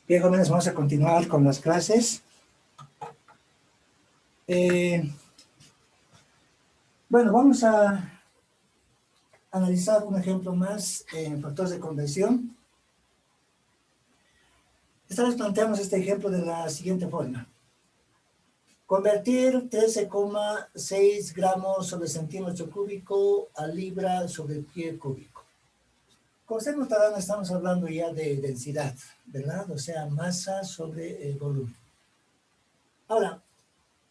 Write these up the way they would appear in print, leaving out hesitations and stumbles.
Bien, jóvenes, vamos a continuar con las clases. Bueno, vamos a analizar un ejemplo más en factores de conversión. Esta vez planteamos este ejemplo de la siguiente forma. Convertir 13,6 gramos sobre centímetro cúbico a libra sobre pie cúbico. Como ustedes notarán, estamos hablando ya de densidad, ¿verdad? O sea, masa sobre volumen. Ahora,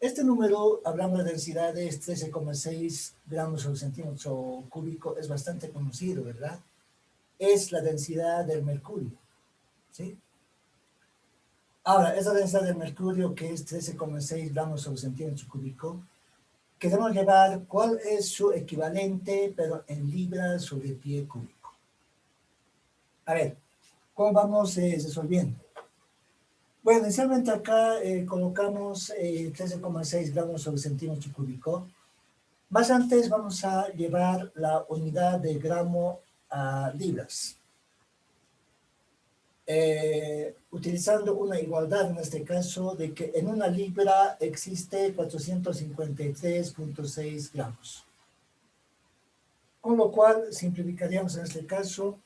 este número, hablando de densidades, 13,6 gramos sobre centímetro cúbico, es bastante conocido, ¿verdad? Es la densidad del mercurio, ¿sí? Ahora, esa densidad del mercurio, que es 13,6 gramos sobre centímetro cúbico, queremos llevar cuál es su equivalente, pero en libras sobre pie cúbico. A ver, ¿cómo vamos resolviendo? Bueno, inicialmente acá colocamos 13,6 gramos sobre centímetro cúbico. Más antes vamos a llevar la unidad de gramo a libras. Utilizando una igualdad en este caso de que en una libra existe 453,6 gramos. Con lo cual simplificaríamos en este caso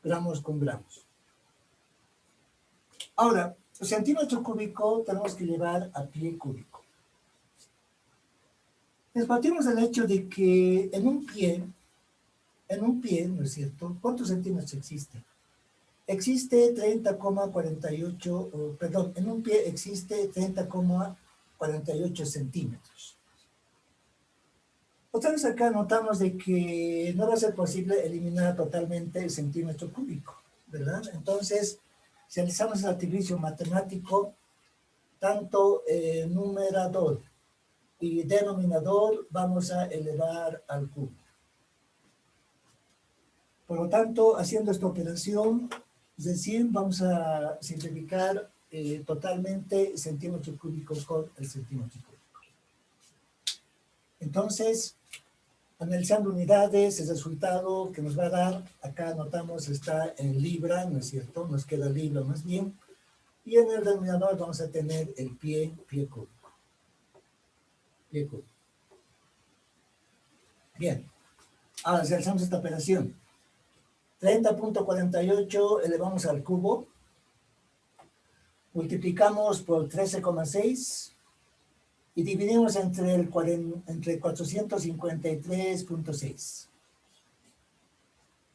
gramos con gramos. Ahora, centímetro cúbico tenemos que llevar a pie cúbico. Les partimos del hecho de que en un pie, ¿no es cierto? ¿Cuántos centímetros existen? Existe 30,48, perdón, en un pie existe 30,48 centímetros. Otra vez acá notamos de que no va a ser posible eliminar totalmente el centímetro cúbico, ¿verdad? Entonces, si realizamos el artificio matemático, tanto numerador y denominador vamos a elevar al cubo. Por lo tanto, haciendo esta operación, es decir, vamos a simplificar totalmente centímetro cúbico con el centímetro cúbico. Entonces, analizando unidades, el resultado que nos va a dar, acá anotamos, está en libra, ¿no es cierto? Nos queda libra más bien. Y en el denominador vamos a tener el pie cúbico. Pie cúbico. Bien. Ahora, si realizamos esta operación, 30,48 elevamos al cubo, multiplicamos por 13,6 y dividimos entre 453,6.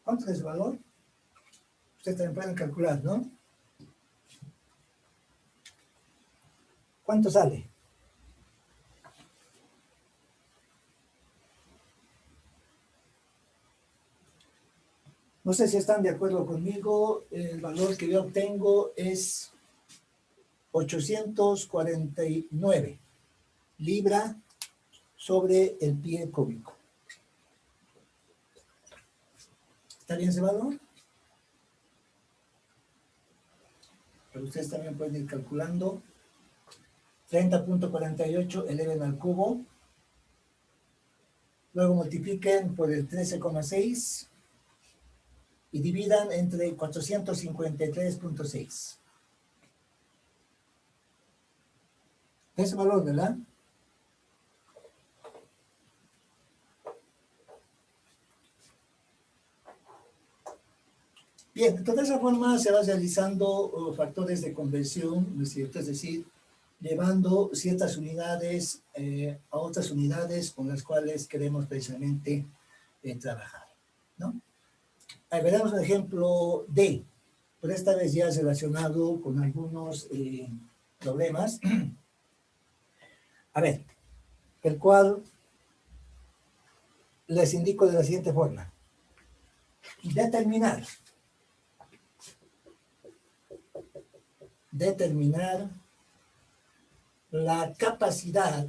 ¿Cuánto es el valor? Ustedes también pueden calcular, ¿no? ¿Cuánto sale? No sé si están de acuerdo conmigo, el valor que yo obtengo es 849 libra sobre el pie cúbico. ¿Está bien ese valor? Pero ustedes también pueden ir calculando. 30,48 eleven al cubo. Luego multipliquen por el 13,6 y dividan entre 453,6. Ese valor, ¿verdad? Bien, entonces de esa forma se va realizando factores de conversión, ¿no es cierto? Es decir, llevando ciertas unidades a otras unidades con las cuales queremos precisamente trabajar, ¿no? Ahí veremos un ejemplo D, pero esta vez ya relacionado con algunos problemas. A ver, el cual les indico de la siguiente forma. Determinar la capacidad,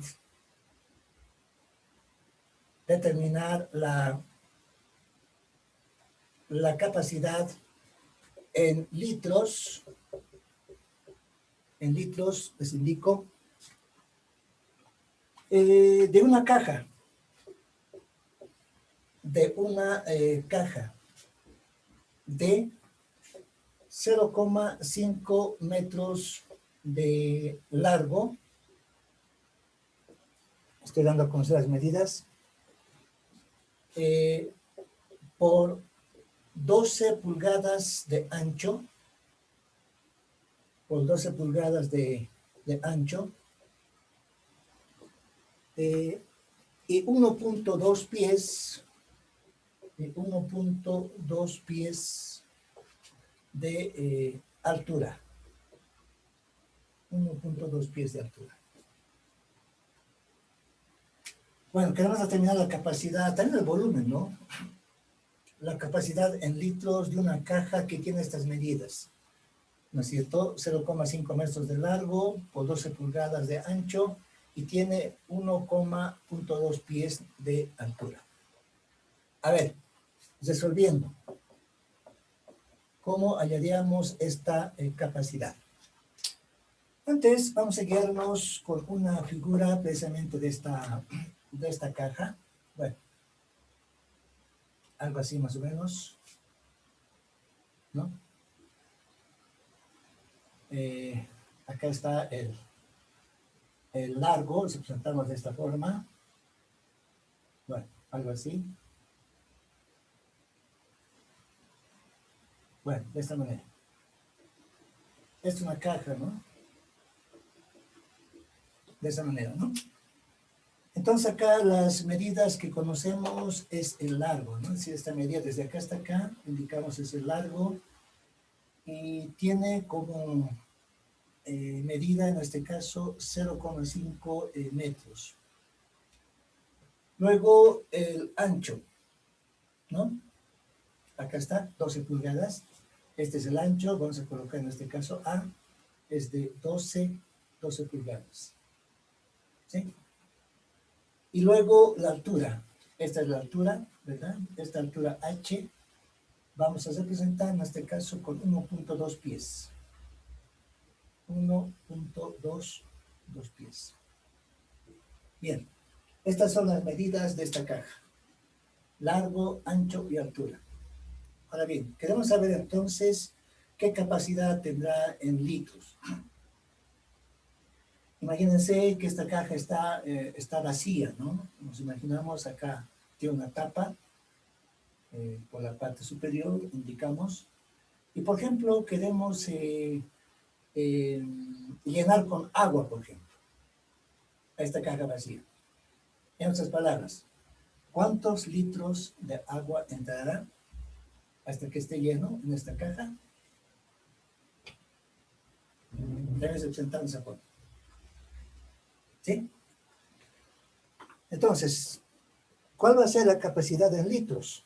la capacidad en litros, les indico, de una caja, de 0,5 metros de largo. Estoy dando a conocer las medidas. Por 12 pulgadas de ancho. Por 12 pulgadas de ancho. Y 1.2 pies. 1.2 pies de altura. 1.2 pies de altura. Bueno, queremos determinar la capacidad, también el volumen, ¿no? La capacidad en litros de una caja que tiene estas medidas, ¿no es cierto? 0,5 metros de largo por 12 pulgadas de ancho y tiene 1,2 pies de altura. A ver, resolviendo. ¿Cómo hallaríamos esta capacidad? Antes vamos a guiarnos con una figura precisamente de esta caja. Bueno, algo así más o menos, ¿no? Acá está el largo, si presentamos de esta forma. Bueno, algo así. Bueno, de esta manera. Esta es una caja, ¿no? De esa manera, ¿no? Entonces acá las medidas que conocemos es el largo, ¿no? Si esta medida desde acá hasta acá, indicamos es el largo y tiene como medida en este caso 0,5 metros. Luego el ancho, ¿no? Acá está, 12 pulgadas. Este es el ancho, vamos a colocar en este caso A, es de 12 pulgadas. ¿Sí? Y luego la altura. Esta es la altura, ¿verdad? Esta altura H, vamos a representar en este caso con 1.2 pies. 1.2 pies. Bien, estas son las medidas de esta caja. Largo, ancho y altura. Ahora bien, queremos saber entonces qué capacidad tendrá en litros. Imagínense que esta caja está vacía, ¿no? Nos imaginamos acá, tiene una tapa por la parte superior, indicamos. Y por ejemplo, queremos llenar con agua, por ejemplo, a esta caja vacía. En otras palabras, ¿cuántos litros de agua entrará hasta que esté lleno en esta caja? Debes presentar esa forma. ¿Sí? Entonces, ¿cuál va a ser la capacidad en litros?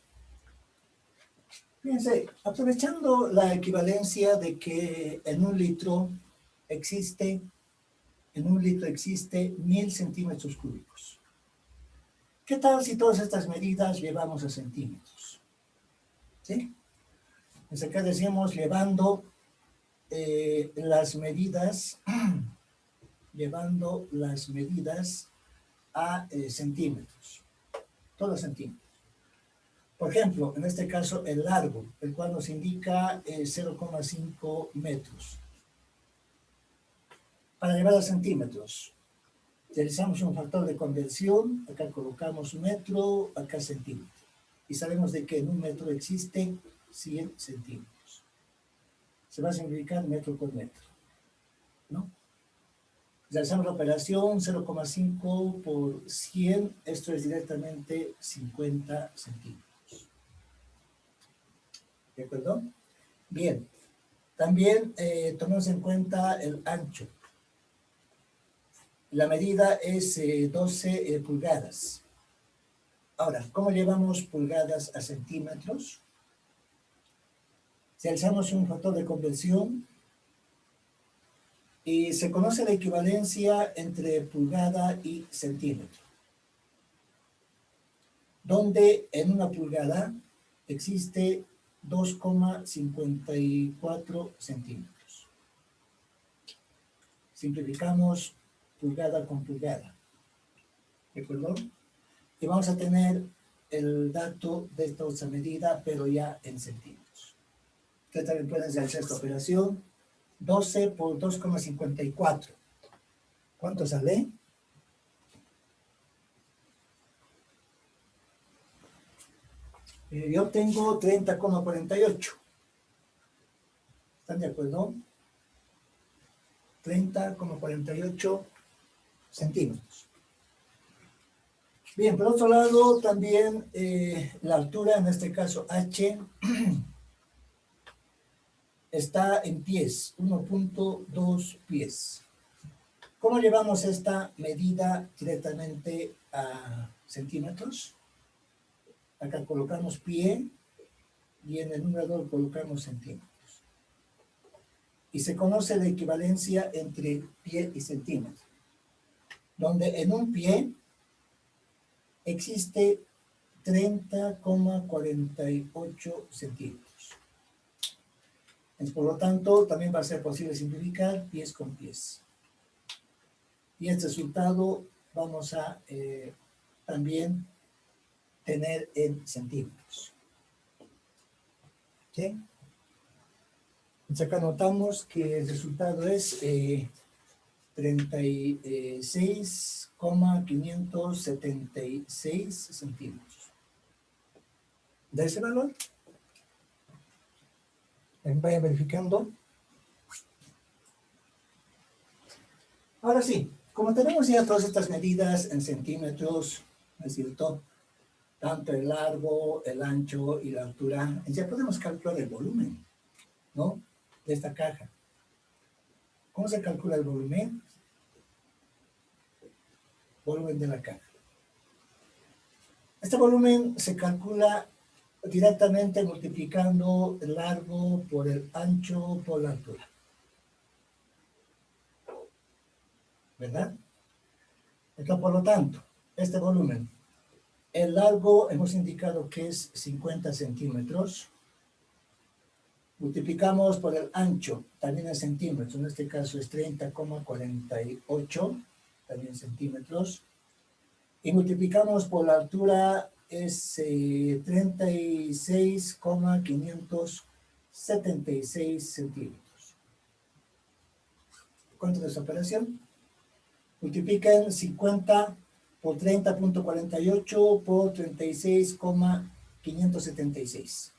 Fíjense, aprovechando la equivalencia de que en un litro existe 1000 centímetros cúbicos. ¿Qué tal si todas estas medidas llevamos a centímetros? ¿Sí? Pues acá decíamos llevando las medidas a centímetros, todos centímetros. Por ejemplo, en este caso el largo, el cual nos indica 0,5 metros. Para llevar a centímetros, realizamos un factor de conversión, acá colocamos metro, acá centímetro. Y sabemos de que en un metro existe 100 centímetros. Se va a simplificar metro por metro, ¿no? Realizamos la operación 0,5 por 100, esto es directamente 50 centímetros. ¿De acuerdo? Bien, también tomemos en cuenta el ancho. La medida es 12 pulgadas. Ahora, ¿cómo llevamos pulgadas a centímetros? Si alzamos un factor de conversión, y se conoce la equivalencia entre pulgada y centímetro, donde en una pulgada existe 2,54 centímetros. Simplificamos pulgada con pulgada, ¿de acuerdo? Y vamos a tener el dato de esta medida, pero ya en centímetros. Ustedes también pueden hacer esta operación. 12 por 2,54. ¿Cuánto sale? Yo tengo 30,48. ¿Están de acuerdo? 30,48 centímetros. Bien, por otro lado, también la altura, en este caso H, está en pies, 1.2 pies. ¿Cómo llevamos esta medida directamente a centímetros? Acá colocamos pie y en el numerador colocamos centímetros. Y se conoce la equivalencia entre pie y centímetro, donde en un pie existe 30,48 centímetros. Por lo tanto, también va a ser posible simplificar pies con pies. Y este resultado vamos a también tener en centímetros. ¿Ok? Entonces acá notamos que el resultado es 36,576 centímetros. ¿De ese valor? Vayan verificando. Ahora sí, como tenemos ya todas estas medidas en centímetros, ¿no es cierto? Tanto el largo, el ancho y la altura, ya podemos calcular el volumen, ¿no? De esta caja. ¿Cómo se calcula el volumen? Volumen de la caja. Este volumen se calcula directamente multiplicando el largo por el ancho por la altura. ¿Verdad? Entonces, por lo tanto, este volumen, el largo hemos indicado que es 50 centímetros. Multiplicamos por el ancho, también en centímetros, en este caso es 30,48, también centímetros. Y multiplicamos por la altura, es 36,576 centímetros. ¿Cuánto es esa operación? Multipliquen 50 por 30,48 por 36,576.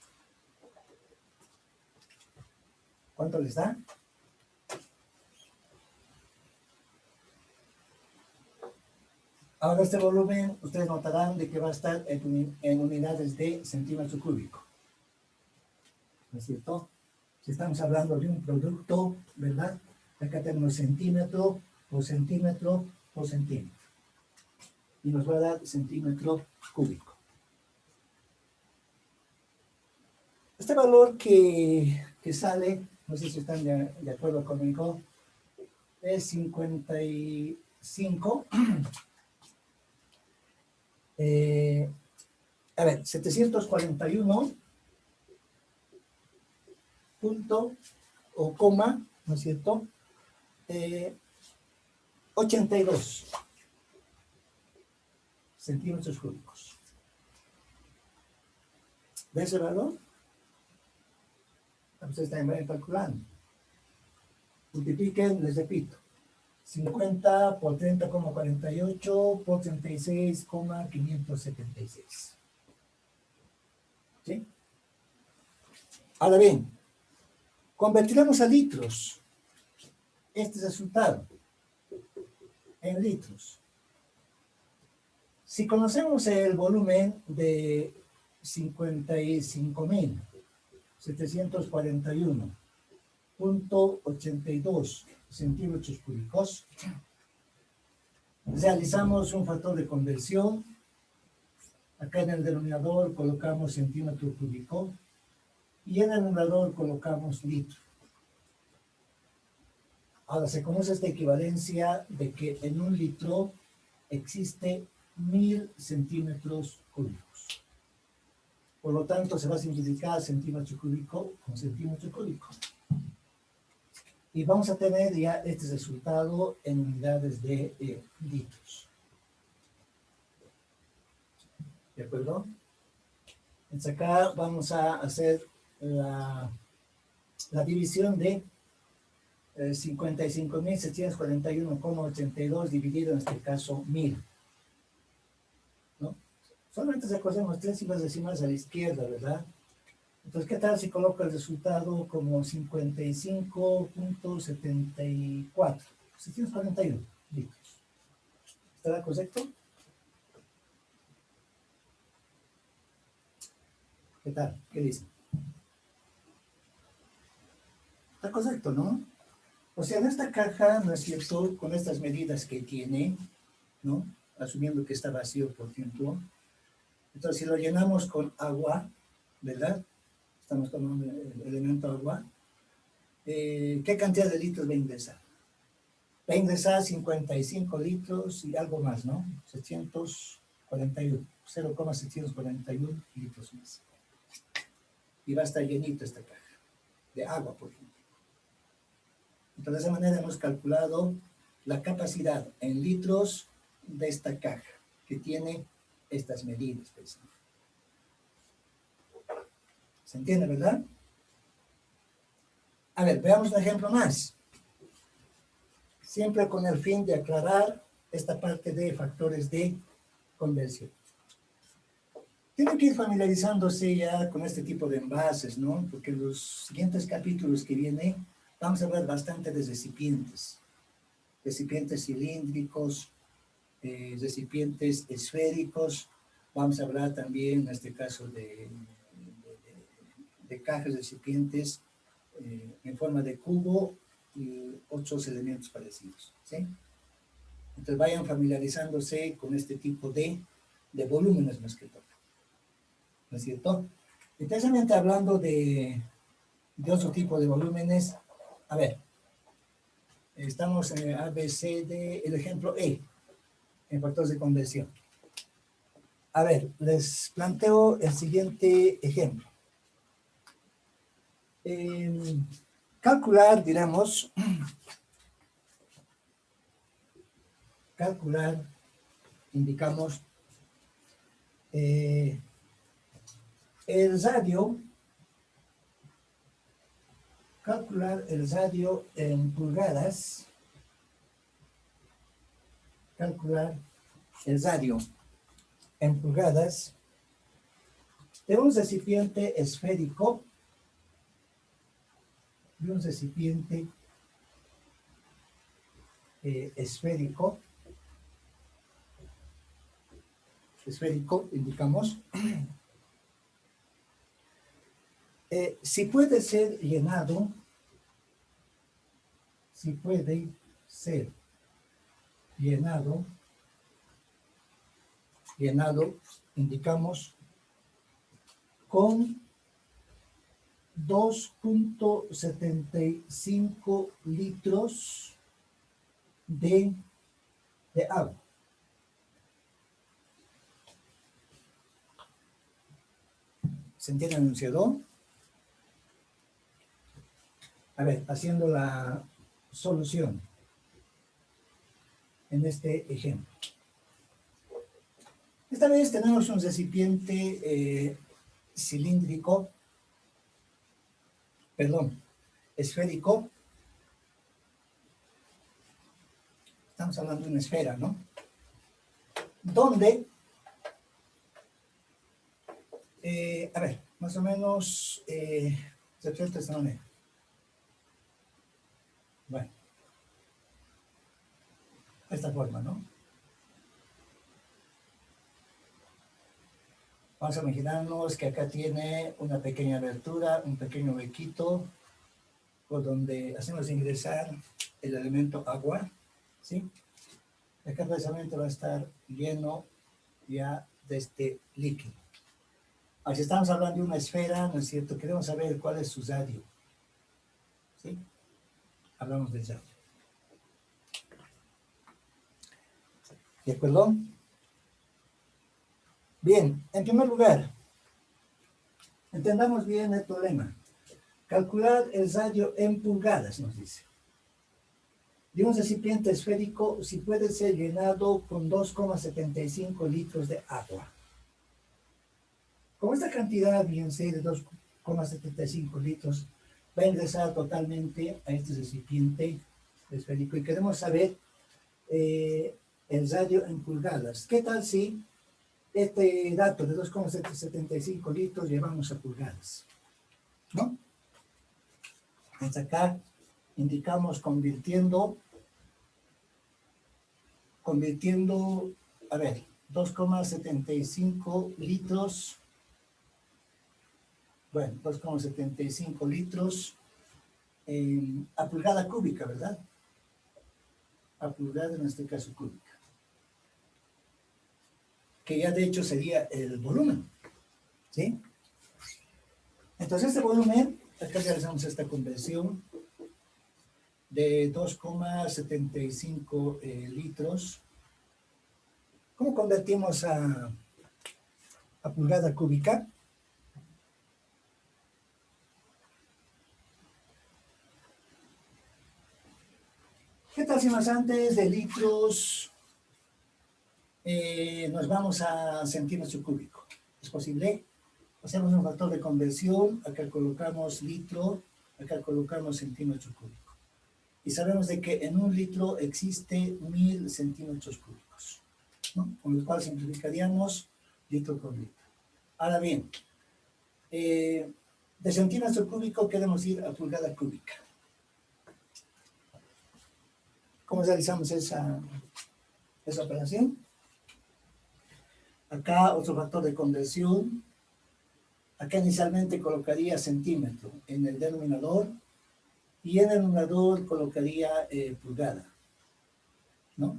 ¿Cuánto les da? Ahora este volumen, ustedes notarán de que va a estar en unidades de centímetro cúbico. ¿No es cierto? Si estamos hablando de un producto, ¿verdad? Acá tenemos centímetro por centímetro por centímetro. Y nos va a dar centímetro cúbico. Este valor que sale, no sé si están de acuerdo conmigo, es 55. A ver, 741 punto o coma, ¿no es cierto? 82 centímetros cúbicos. ¿De ese valor? Ustedes también calculando. Multipliquen, les repito, 50 por 30,48 por 36,576. ¿Sí? Ahora bien, convertiremos a litros este resultado en litros. Si conocemos el volumen de 55.741.82 centímetros cúbicos, realizamos un factor de conversión. Acá en el denominador colocamos centímetro cúbico y en el numerador colocamos litro. Ahora se conoce esta equivalencia de que en un litro existe 1000 centímetros cúbicos. Por lo tanto, se va a simplificar centímetro cúbico con centímetro cúbico. Y vamos a tener ya este resultado en unidades de litros. ¿De acuerdo? Entonces acá vamos a hacer la la división de 55.741,82 dividido en este caso 1000, ¿no? Solamente recordemos tres cifras decimales a la izquierda, ¿verdad? Entonces, ¿qué tal si coloco el resultado como 55.74? 641 litros. ¿Estará correcto? ¿Qué tal? ¿Qué dicen? Está correcto, ¿no? O sea, en esta caja, ¿no es cierto?, con estas medidas que tiene, ¿no? Asumiendo que está vacío, por ejemplo. Entonces, si lo llenamos con agua, ¿verdad? Estamos tomando el elemento agua. ¿Qué cantidad de litros va a ingresar? Va a ingresar 55 litros y algo más, ¿no? 741, 0,741 litros más. Y va a estar llenito esta caja de agua, por ejemplo. Entonces, de esa manera hemos calculado la capacidad en litros de esta caja, que tiene estas medidas. ¿Se entiende, verdad? A ver, veamos un ejemplo más. Siempre con el fin de aclarar esta parte de factores de conversión. Tienen que ir familiarizándose ya con este tipo de envases, ¿no? Porque en los siguientes capítulos que vienen vamos a hablar bastante de recipientes. Recipientes cilíndricos, recipientes esféricos. Vamos a hablar también, en este caso, de cajas, recipientes en forma de cubo y otros elementos parecidos, ¿sí? Entonces vayan familiarizándose con este tipo de volúmenes más que todo, ¿no es cierto? Precisamente hablando de otro tipo de volúmenes, a ver, estamos en el ABC el ejemplo E, en factores de conversión. A ver, les planteo el siguiente ejemplo. Calcular, diremos, indicamos, el radio, calcular el radio en pulgadas, calcular el radio en pulgadas de un recipiente esférico, esférico, indicamos, si puede ser llenado, indicamos, con 2.75 litros de agua. ¿Se entiende el enunciado? A ver, haciendo la solución en este ejemplo. Esta vez tenemos un recipiente cilíndrico, esférico. Estamos hablando de una esfera, ¿no? Donde, a ver, más o menos, se trata de esta manera. Bueno, de esta forma, ¿no? Vamos a imaginarnos que acá tiene una pequeña abertura, un pequeño huequito, por donde hacemos ingresar el elemento agua, ¿sí? Acá precisamente va a estar lleno ya de este líquido. Ahora, si estamos hablando de una esfera, ¿no es cierto? Queremos saber cuál es su radio, ¿sí? Hablamos del radio. ¿De acuerdo? Bien, en primer lugar, entendamos bien el problema. Calcular el radio en pulgadas, nos dice. De un recipiente esférico, si puede ser llenado con 2,75 litros de agua. Con esta cantidad, fíjense, de 2,75 litros, va a ingresar totalmente a este recipiente esférico y queremos saber el radio en pulgadas. ¿Qué tal si este dato de 2,75 litros llevamos a pulgadas? ¿No? Hasta acá indicamos convirtiendo, a ver, 2,75 litros, bueno, 2,75 litros a pulgada cúbica, ¿verdad? A pulgada, en este caso cúbica. Que ya de hecho sería el volumen, ¿sí? Entonces este volumen, acá realizamos esta conversión de 2,75 litros. ¿Cómo convertimos a pulgada cúbica? ¿Qué tal si más antes de litros nos vamos a centímetro cúbico? ¿Es posible? Hacemos un factor de conversión, acá colocamos litro, acá colocamos centímetro cúbico. Y sabemos de que en un litro existe 1000 centímetros cúbicos, ¿no? Con lo cual simplificaríamos litro por litro. Ahora bien, de centímetro cúbico queremos ir a pulgada cúbica. ¿Cómo realizamos esa operación? Acá otro factor de conversión. Acá inicialmente colocaría centímetro en el denominador y en el numerador colocaría pulgada, ¿no?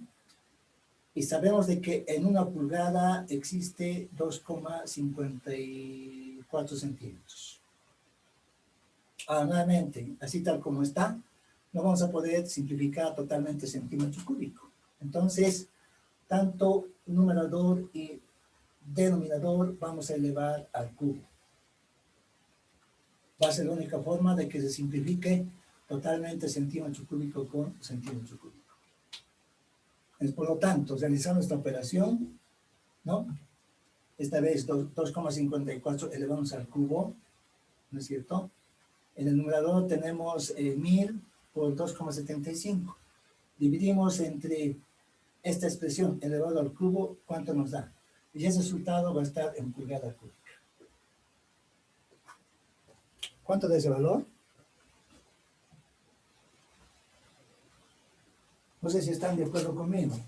Y sabemos de que en una pulgada existe 2,54 centímetros. Ahora, nuevamente, así tal como está, no vamos a poder simplificar totalmente centímetro cúbico. Entonces, tanto numerador y denominador vamos a elevar al cubo. Va a ser la única forma de que se simplifique totalmente centímetro cúbico con centímetro cúbico. Por lo tanto, realizando esta operación, ¿no? Esta vez 2,54 elevamos al cubo, ¿no es cierto? En el numerador tenemos 1000 por 2,75. Dividimos entre esta expresión elevado al cubo, ¿cuánto nos da? Y ese resultado va a estar en pulgada cúbica. ¿Cuánto da ese valor? No sé si están de acuerdo conmigo.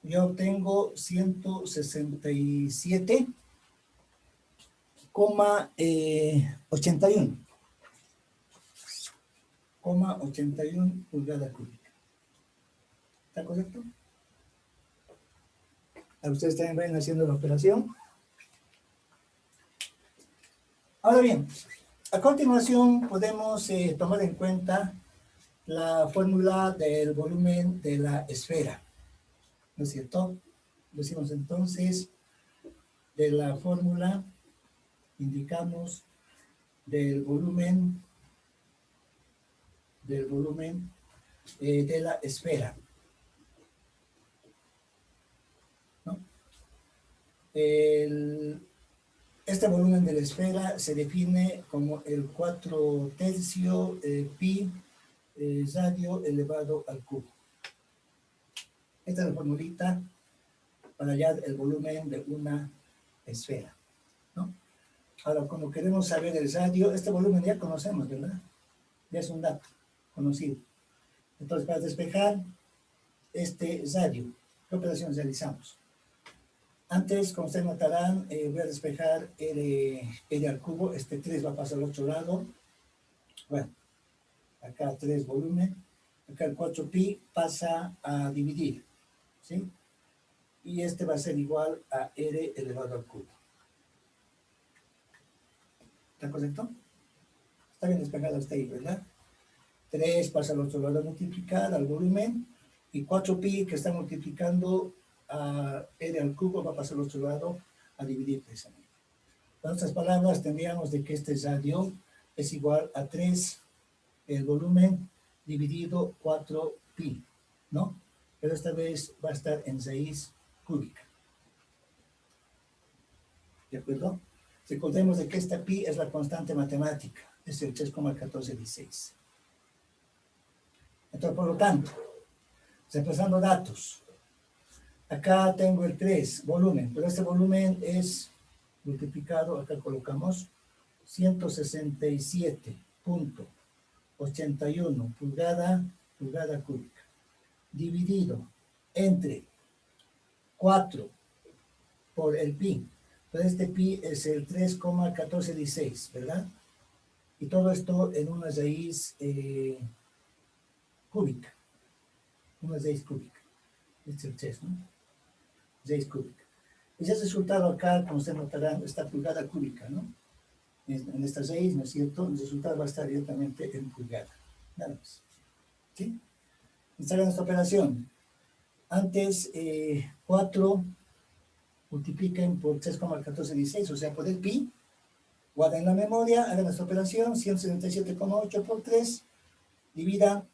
Yo obtengo 167,81 pulgada cúbica. ¿Está correcto? ¿A ustedes también van haciendo la operación? Ahora bien, a continuación podemos tomar en cuenta la fórmula del volumen de la esfera, ¿no es cierto? Decimos entonces de la fórmula, indicamos del volumen de la esfera, ¿no? Este volumen de la esfera se define como el 4/3 pi radio elevado al cubo. Esta es la formulita para hallar el volumen de una esfera, ¿no? Ahora, cuando queremos saber el radio, este volumen ya conocemos, ¿verdad? Ya es un dato conocido. Entonces, para despejar este radio, ¿qué operación realizamos? Antes, como ustedes notarán, voy a despejar R al cubo. Este 3 va a pasar al otro lado. Bueno, acá 3 volumen. Acá el 4pi pasa a dividir, ¿sí? Y este va a ser igual a R elevado al cubo. ¿Está correcto? Está bien despejado hasta ahí, ¿verdad? 3 pasa al otro lado a multiplicar al volumen. Y 4pi que está multiplicando a R al cubo va a pasar al otro lado a dividir precisamente. En otras palabras, tendríamos de que este radio es igual a 3 el volumen dividido 4pi, ¿no? Pero esta vez va a estar en raíz cúbica. ¿De acuerdo? Recordemos de que esta pi es la constante matemática, es el 3,1416. Entonces, por lo tanto, reemplazando datos, acá tengo el 3, volumen, pero este volumen es multiplicado, acá colocamos 167.81 pulgada cúbica, dividido entre 4 por el pi. Entonces este pi es el 3,1416, ¿verdad? Y todo esto en una raíz cúbica. Una raíz cúbica. Este es el 3, ¿no? Raíz cúbica. Ese resultado acá, como ustedes notarán, está pulgada cúbica, ¿no? En esta raíz, ¿no es cierto? El resultado va a estar directamente en pulgada. Nada más. ¿Sí? Instalan esta operación. Antes, 4 multipliquen por 3,1416, o sea, por el pi. Guarden la memoria, hagan esta operación, 177,8 por 3, dividan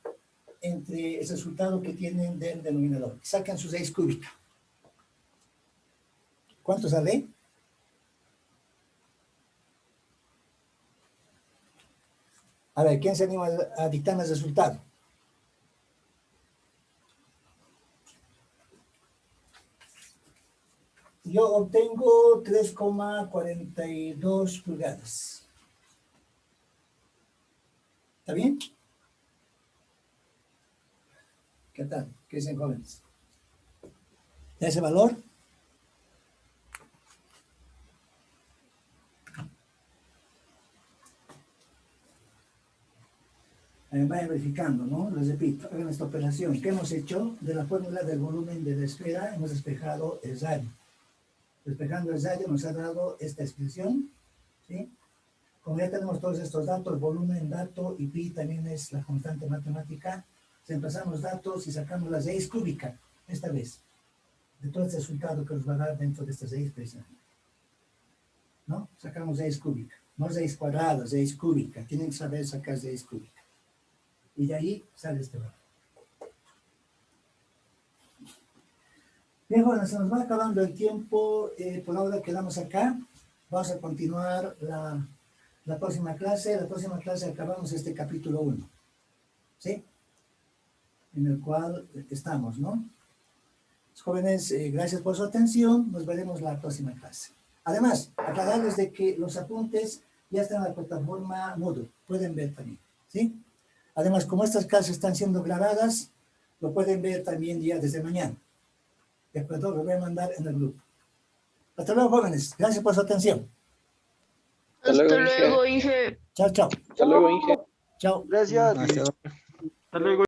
entre el resultado que tienen del denominador. Saquen su raíz cúbica. ¿Cuánto sale? A ver, ¿quién se anima a dictarme el resultado? Yo obtengo 3,42 pulgadas. ¿Está bien? ¿Qué tal? ¿Qué dicen, jóvenes? ¿De ese valor? Vayan verificando, ¿no? Les repito, hagan esta operación. ¿Qué hemos hecho? De la fórmula del volumen de la esfera hemos despejado el radio. Despejando el radio nos ha dado esta expresión, ¿sí? Como ya tenemos todos estos datos, volumen, dato y pi también es la constante matemática, reemplazamos datos y sacamos la raíz cúbica, esta vez, de todo este resultado que nos va a dar dentro de esta raíz precisamente. ¿No? Sacamos raíz cúbica, no raíz cuadrada, raíz cúbica, tienen que saber sacar raíz cúbica. Y de ahí sale este valor. Bien, bueno, se nos va acabando el tiempo, por ahora quedamos acá, vamos a continuar la próxima clase. La próxima clase acabamos este capítulo 1, ¿sí? En el cual estamos, ¿no? Jóvenes, gracias por su atención, nos veremos la próxima clase. Además, aclararles de que los apuntes ya están en la plataforma Moodle, pueden ver también, ¿sí? Además, como estas clases están siendo grabadas, lo pueden ver también ya desde mañana. ¿De acuerdo? Lo voy a mandar en el grupo. Hasta luego, jóvenes. Gracias por su atención. Hasta luego, Inge. Chao, chao. Hasta luego, Inge. Chao. Gracias. Hasta luego.